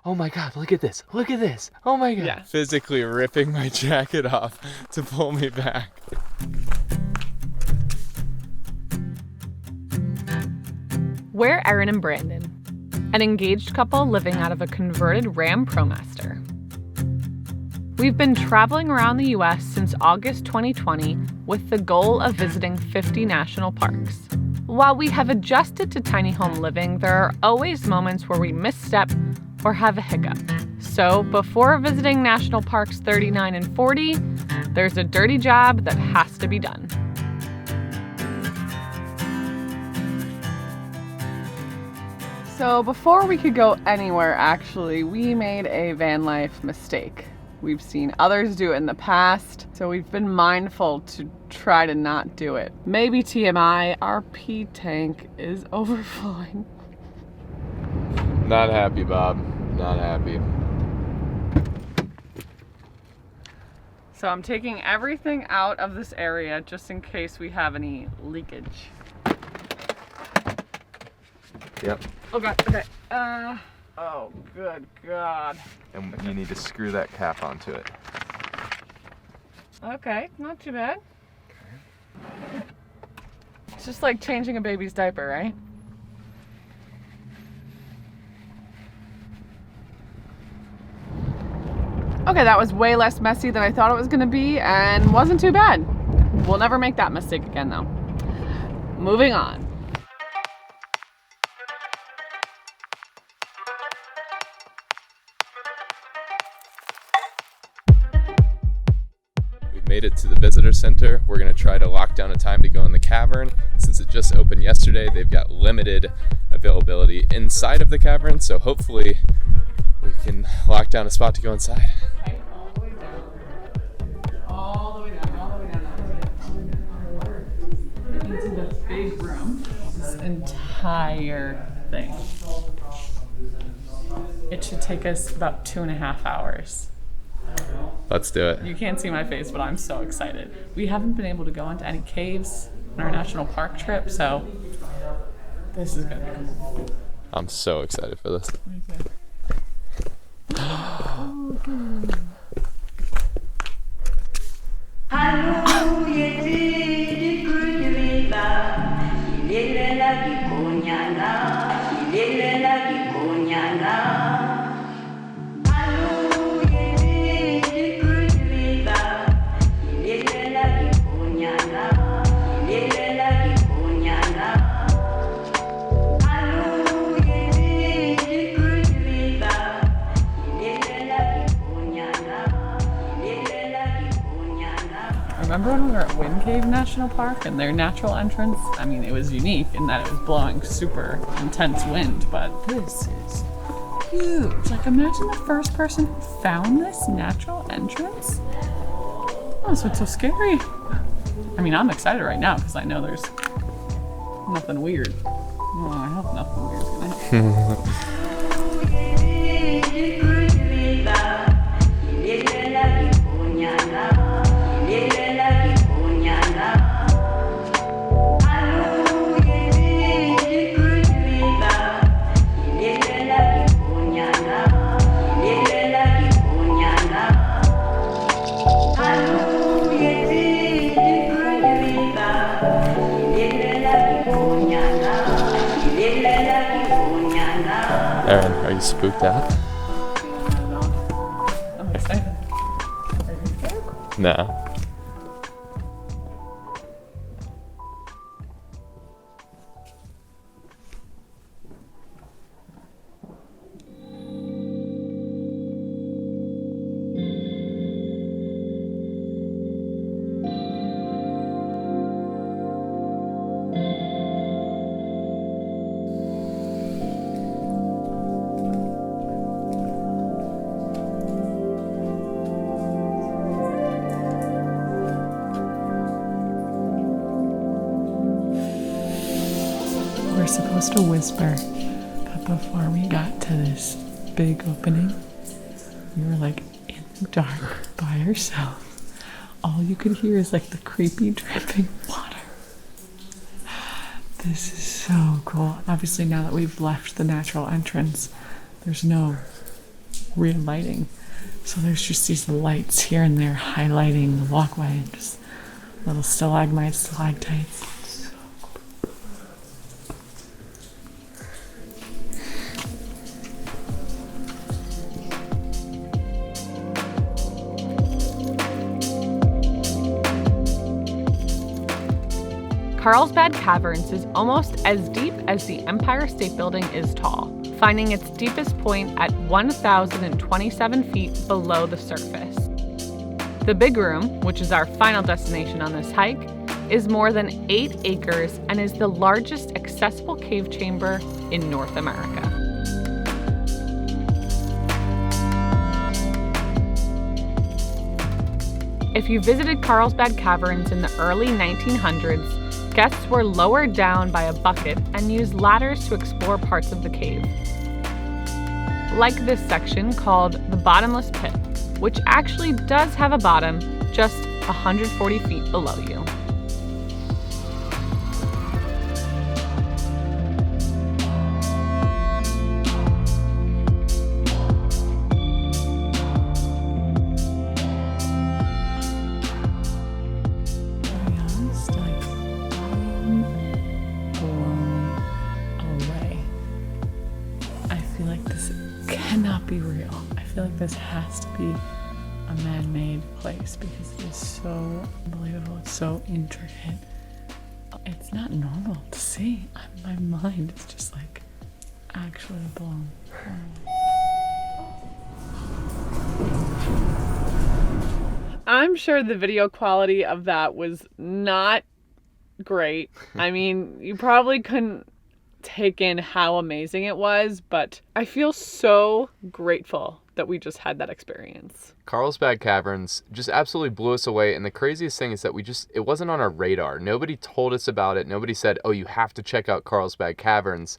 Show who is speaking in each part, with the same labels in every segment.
Speaker 1: oh my God, look at this. Look at this. Oh my God.
Speaker 2: Yeah.
Speaker 1: Physically ripping my jacket off to pull me back.
Speaker 2: We're Erin and Brandon, an engaged couple living out of a converted Ram ProMaster. We've been traveling around the U.S. since August 2020 with the goal of visiting 50 national parks. While we have adjusted to tiny home living, there are always moments where we misstep or have a hiccup. So before visiting National Parks 39 and 40, there's a dirty job that has to be done.
Speaker 3: So before we could go anywhere, actually, we made a van life mistake. We've seen others do it in the past, so we've been mindful to try to not do it. Maybe TMI, our pee tank is overflowing.
Speaker 1: Not happy, Bob. Not happy.
Speaker 3: So I'm taking everything out of this area just in case we have any leakage.
Speaker 1: Yep.
Speaker 3: Okay. Oh, good God.
Speaker 1: And you need to screw that cap onto it.
Speaker 3: Okay, not too bad. It's just like changing a baby's diaper, right? Okay, that was way less messy than I thought it was gonna be and wasn't too bad. We'll never make that mistake again though. Moving on.
Speaker 1: Made it to the visitor center. We're gonna try to lock down a time to go in the cavern. Since it just opened yesterday, they've got limited availability inside of the cavern, so hopefully we can lock down a spot to go inside.
Speaker 3: All the way down. All the way down. Into the big room. This entire thing. It should take us about 2.5 hours.
Speaker 1: Let's do it.
Speaker 3: You can't see my face, but I'm so excited. We haven't been able to go into any caves on our national park trip, so this is gonna be cool.
Speaker 1: I'm so excited for this.
Speaker 3: Me too. Remember when we were at Wind Cave National Park and their natural entrance? I mean, it was unique in that it was blowing super intense wind, but this is huge. Like, imagine the first person who found this natural entrance. Oh, so it's so scary. I mean, I'm excited right now because I know there's nothing weird. Oh, I hope nothing weird's gonna happen.
Speaker 1: Erin, are you spooked out?
Speaker 3: I'm excited. Are you scared?
Speaker 1: No.
Speaker 3: We're supposed to whisper, but before we got to this big opening, we were like in the dark by ourselves. All you could hear is like the creepy dripping water. This is so cool. Obviously now that we've left the natural entrance, there's no weird lighting. So there's just these lights here and there highlighting the walkway and just little stalagmites, stalactites.
Speaker 2: Carlsbad Caverns is almost as deep as the Empire State Building is tall, finding its deepest point at 1,027 feet below the surface. The Big Room, which is our final destination on this hike, is more than 8 acres and is the largest accessible cave chamber in North America. If you visited Carlsbad Caverns in the early 1900s, guests were lowered down by a bucket and used ladders to explore parts of the cave. Like this section called the Bottomless Pit, which actually does have a bottom just 140 feet below you.
Speaker 3: Cannot be real. I feel like this has to be a man-made place because it is so unbelievable. It's so intricate. It's not normal to see. My mind is just like actually blown. I'm sure the video quality of that was not great. I mean, you probably couldn't take in how amazing it was, but I feel so grateful that we just had that experience.
Speaker 1: Carlsbad Caverns just absolutely blew us away, and the craziest thing is that it wasn't on our radar. Nobody told us about it. Nobody said, oh, you have to check out Carlsbad Caverns,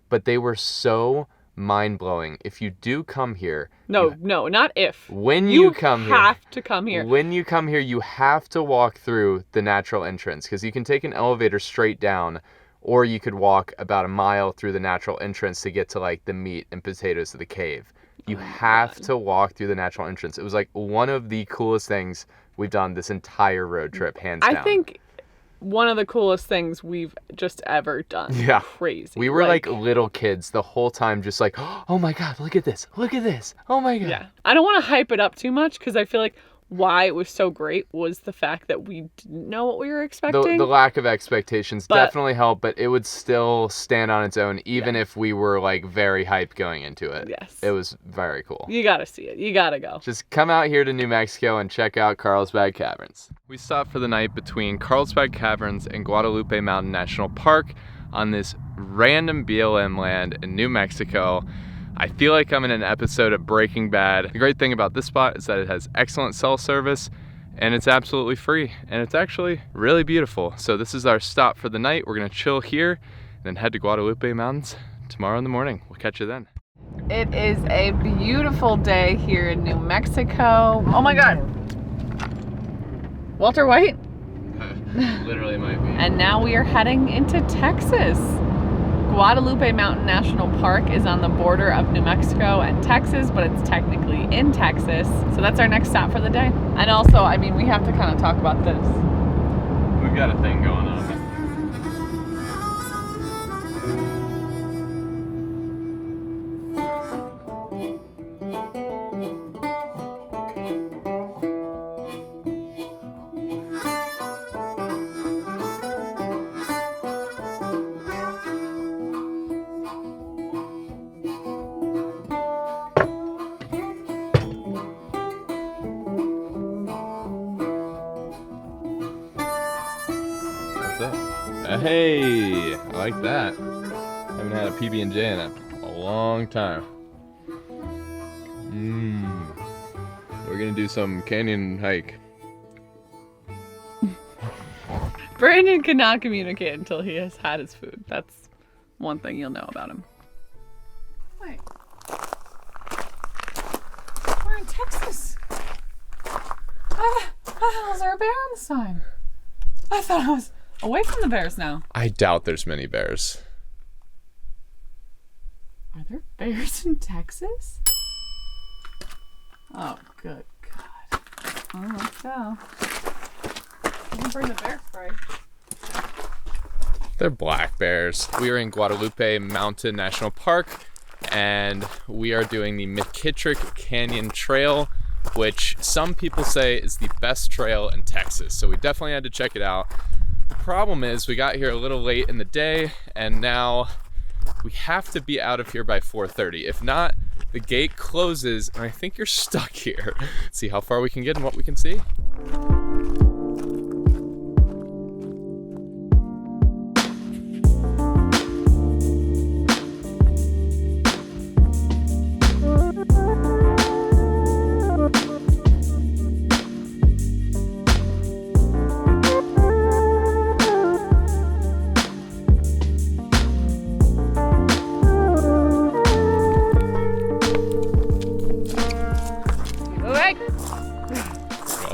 Speaker 1: but they were so mind-blowing. If you do come here...
Speaker 3: No, not if.
Speaker 1: When you come here...
Speaker 3: You have to come here.
Speaker 1: When you come here, you have to walk through the natural entrance, because you can take an elevator straight down, or you could walk about a mile through the natural entrance to get to like the meat and potatoes of the cave. You have to walk through the natural entrance. It was like one of the coolest things we've done this entire road trip, hands down.
Speaker 3: I think one of the coolest things we've just ever done.
Speaker 1: Yeah.
Speaker 3: Crazy.
Speaker 1: We were like little kids the whole time, just like, oh my God, look at this. Look at this. Oh my God.
Speaker 3: Yeah. I don't want to hype it up too much because I feel like why it was so great was the fact that we didn't know what we were expecting.
Speaker 1: The lack of expectations definitely helped, but it would still stand on its own, even if we were like very hyped going into it.
Speaker 3: Yes.
Speaker 1: It was very cool.
Speaker 3: You got to see it. You got to go.
Speaker 1: Just come out here to New Mexico and check out Carlsbad Caverns. We stopped for the night between Carlsbad Caverns and Guadalupe Mountain National Park on this random BLM land in New Mexico. I feel like I'm in an episode of Breaking Bad. The great thing about this spot is that it has excellent cell service and it's absolutely free and it's actually really beautiful. So this is our stop for the night. We're gonna chill here and then head to Guadalupe Mountains tomorrow in the morning. We'll catch you then.
Speaker 3: It is a beautiful day here in New Mexico. Oh my God. Walter White?
Speaker 1: Literally might be.
Speaker 3: And now we are heading into Texas. Guadalupe Mountain National Park is on the border of New Mexico and Texas, but it's technically in Texas. So that's our next stop for the day. And also, I mean, we have to kind of talk about this.
Speaker 1: We've got a thing going on. Hey, I like that. I haven't had a PB&J in a long time. We're gonna do some canyon hike.
Speaker 3: Brandon cannot communicate until he has had his food. That's one thing you'll know about him. Wait. We're in Texas. How the hell is there a bear on the sign? I thought I was away from the bears now.
Speaker 1: I doubt there's many bears.
Speaker 3: Are there bears in Texas? Oh, good God. Oh, let's go. You can bring the bear spray.
Speaker 1: They're black bears. We are in Guadalupe Mountain National Park, and we are doing the McKittrick Canyon Trail, which some people say is the best trail in Texas. So we definitely had to check it out. The problem is we got here a little late in the day, and now we have to be out of here by 4:30. If not, the gate closes, and I think you're stuck here. See how far we can get and what we can see.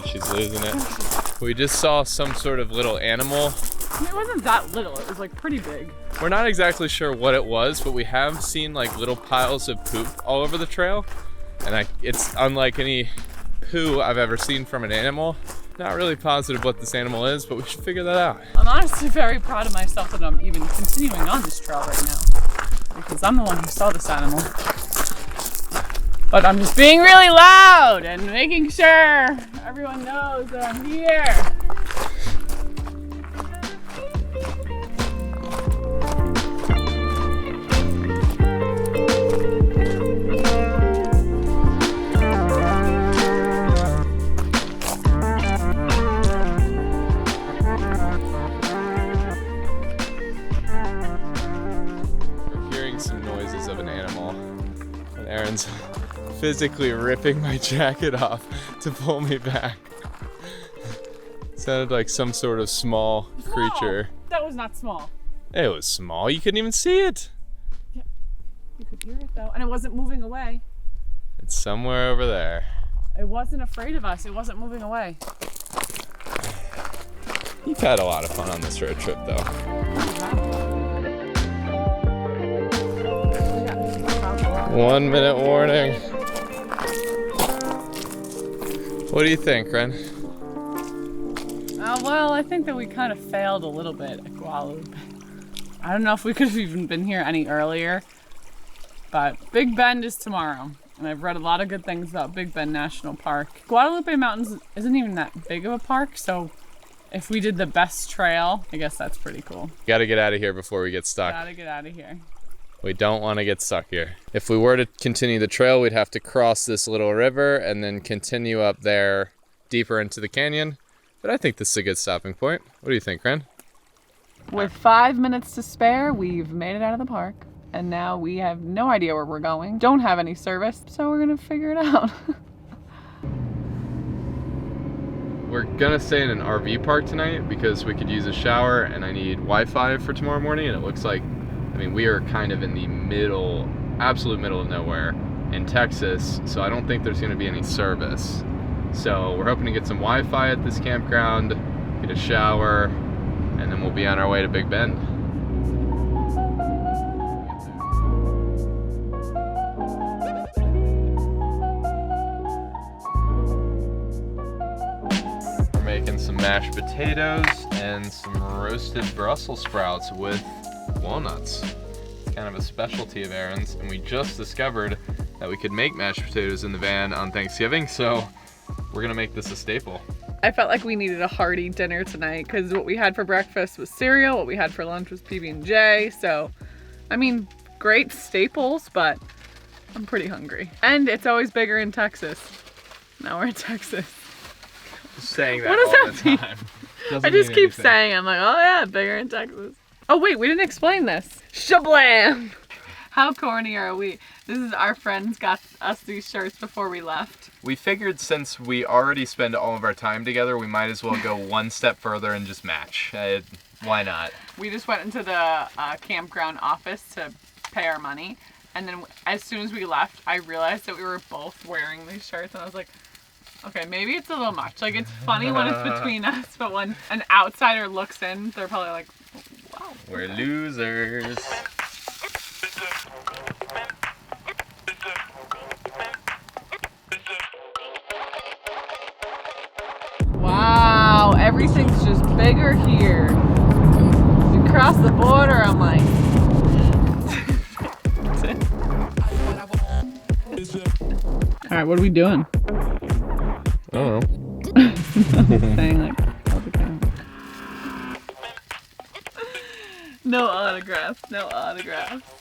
Speaker 1: She's losing it. We just saw some sort of little animal.
Speaker 3: It wasn't that little, it was like pretty big.
Speaker 1: We're not exactly sure what it was, but we have seen like little piles of poop all over the trail. And it's unlike any poo I've ever seen from an animal. Not really positive what this animal is, but we should figure that out.
Speaker 3: I'm honestly very proud of myself that I'm even continuing on this trail right now. Because I'm the one who saw this animal. But I'm just being really loud and making sure everyone knows that I'm here.
Speaker 1: We're hearing some noises of an animal, and Erin's physically ripping my jacket off to pull me back. Sounded like some sort of small creature.
Speaker 3: That was not small.
Speaker 1: It was small. You couldn't even see it.
Speaker 3: Yeah, you could hear it though, and it wasn't moving away.
Speaker 1: It's somewhere over there.
Speaker 3: It wasn't afraid of us. It wasn't moving away.
Speaker 1: You've had a lot of fun on this road trip, though. 1 minute warning. What do you think, Ren?
Speaker 3: Well, I think that we kind of failed a little bit at Guadalupe. I don't know if we could have even been here any earlier, but Big Bend is tomorrow, and I've read a lot of good things about Big Bend National Park. Guadalupe Mountains isn't even that big of a park, so if we did the best trail, I guess that's pretty cool.
Speaker 1: Gotta get out of here before we get stuck.
Speaker 3: Gotta get out of here.
Speaker 1: We don't want to get stuck here. If we were to continue the trail, we'd have to cross this little river and then continue up there deeper into the canyon. But I think this is a good stopping point. What do you think, Ren?
Speaker 2: With 5 minutes to spare, we've made it out of the park. And now we have no idea where we're going. Don't have any service, so we're gonna figure it out.
Speaker 1: We're gonna stay in an RV park tonight because we could use a shower, and I need Wi-Fi for tomorrow morning, and it looks like, I mean, we are kind of in the middle, absolute middle of nowhere in Texas, so I don't think there's gonna be any service. So we're hoping to get some Wi-Fi at this campground, get a shower, and then we'll be on our way to Big Bend. We're making some mashed potatoes and some roasted Brussels sprouts with walnuts. It's kind of a specialty of Erin's, and we just discovered that we could make mashed potatoes in the van on Thanksgiving, so we're gonna make this a staple.
Speaker 2: I felt like we needed a hearty dinner tonight because what we had for breakfast was cereal, what we had for lunch was PB&J, so, I mean, great staples, but I'm pretty hungry. And it's always bigger in Texas. Now we're in Texas.
Speaker 1: Saying that
Speaker 2: What does
Speaker 1: all
Speaker 2: that
Speaker 1: the
Speaker 2: mean?
Speaker 1: time.
Speaker 2: I just keep saying, I'm like, oh yeah, bigger in Texas. Oh wait, we didn't explain this. Shablam! How corny are we? This is our friends got us these shirts before we left.
Speaker 1: We figured since we already spend all of our time together, we might as well go one step further and just match. Why not?
Speaker 2: We just went into the campground office to pay our money. And then as soon as we left, I realized that we were both wearing these shirts. And I was like, okay, maybe it's a little much. Like, it's funny when it's between us, but when an outsider looks in, they're probably like, wow.
Speaker 1: We're losers.
Speaker 2: bigger here. You cross the border, I'm like.
Speaker 3: All right, what are we doing?
Speaker 1: I don't know.
Speaker 3: Saying like, hold the camera.
Speaker 2: No autographs, no autographs.